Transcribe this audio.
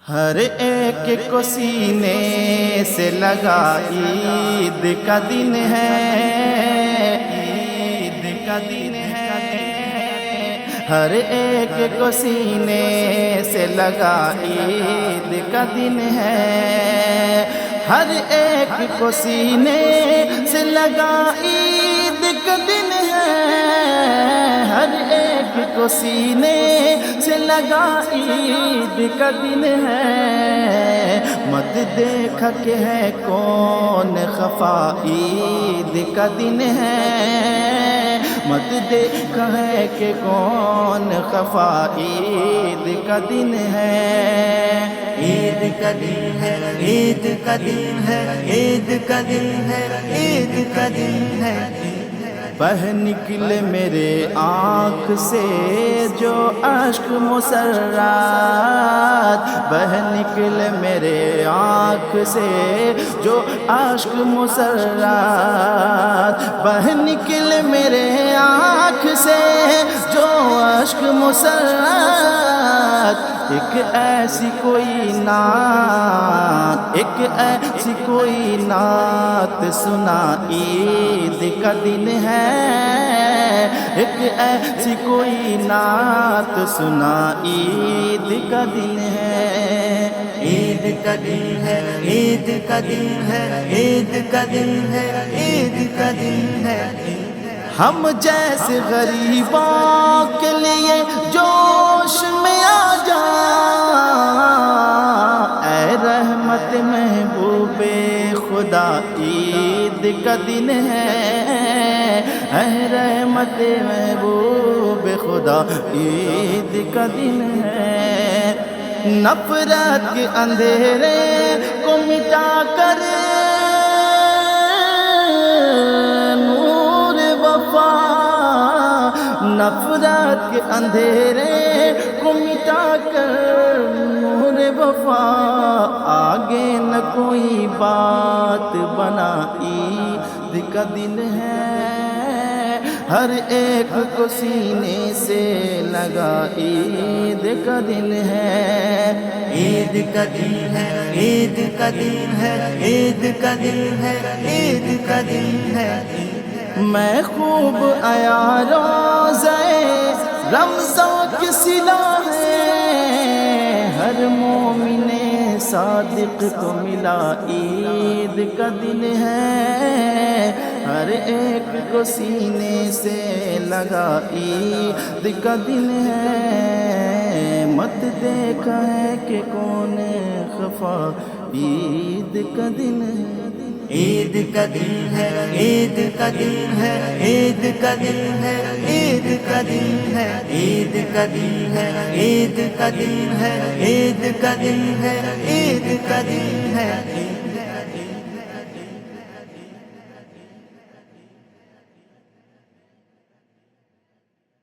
ہر ایک کو سینے سے لگا عید کا دن ہے، عید کا دن ہے۔ ہر ایک کو سینے سے لگا عید کا دن ہے، ہر ایک کو سینے سے لگا عید کا دن ہے، ہر ایک کو سینے سے لگا عید کا دن ہے۔ مت دیکھا کہ ہے کون خفا، عید کا دن ہے۔ مت دیکھا ہے کہ کون خفا، عید کا دن ہے۔ عید کا دن ہے، عید کا دن ہے، عید کا دن ہے، عید کا دن ہے۔ بہہ نکلے میرے آنکھ سے جو اشک مسرات، بہہ نکلے میرے آنکھ سے جو اشک مسرات، بہہ نکلے میرے آنکھ سے جو اشک مسرات۔ ایک ایسی کوئی نعت، ایک ایسی کوئی نعت سنا، عید کا دن ہے۔ ایک ایسی کوئی نعت سنا، عید کا دن ہے۔ عید کا دن ہے، عید کا دن ہے، عید کا دن ہے، عید کا دن ہے۔ ہم جیسے غریبوں کے لیے جوش میں آ جا، اے رحمت محبوب خدا، عید کا دن ہے۔ اے رحمت محبوب خدا، عید کا دن ہے۔ نفرت کے اندھیرے کو مٹا کر نفرت کے اندھیرے کو مٹا کر نور وفا، آگے نہ کوئی بات بنا، عید کا دن ہے۔ ہر ایک کو سینے سے لگا، عید کا دن ہے۔ عید کا دن ہے، عید کا دن ہے، عید کا دن ہے، عید کا دن ہے۔ میں خوب آیا روزے رمضان کی صلہ ہے، ہر مومن صادق کو ملا، عید کا دن ہے۔ ہر ایک کو سینے سے لگا، عید کا دن ہے۔ مت دیکھا ہے کہ کون خفا، عید کا دن ہے۔ عید کا دن ہے، عید کا دن ہے، عید کا دن ہے، عید کا دن ہے۔ عید کا دن ہے، عید کا دن ہے، عید کا دن ہے، عید کا دن ہے۔